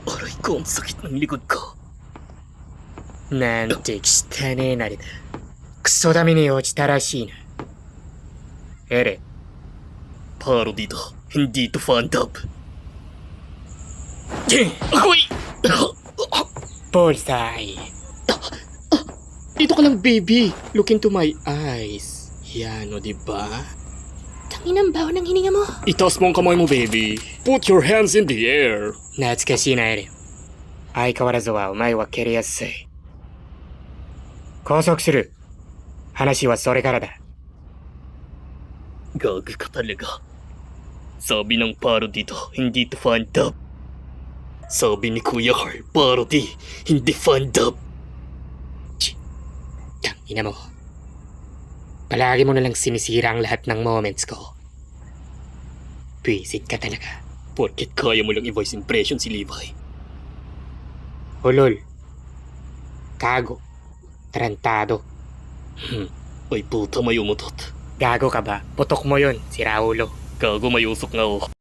Aray ko, ang sakit ng likod ko. なんて汚ねえなりだ。クソダメに落ちたらしいな。エレ、 Parody to. Hindi to fandub. Agoy! ポールサイ。Dito ka lang, baby. Look into my eyes. Yan, o diba? Tanginang baho ng hininga mo. Itaas mo ang kamay mo, baby. Put your hands in the air. 懐かしいな、エレン。相変わらずはお前は蹴りやすい。拘束する。話はそれからだ。Gag ka talaga. Sabi ng parody to, hindi to fandub. Sabi ni Kuya Carl, parody, hindi fandub. Tangina mo. Palagi mo nalang sinisira ang lahat ng moments ko. Visit ka talaga. Porket kaya mo lang i-voice impression si Levi. Ulol. Kago. Tarantado. Ay puta, may umutot. Gago ka ba? Putok mo yun, si Raulo. Gago, may usok na ako.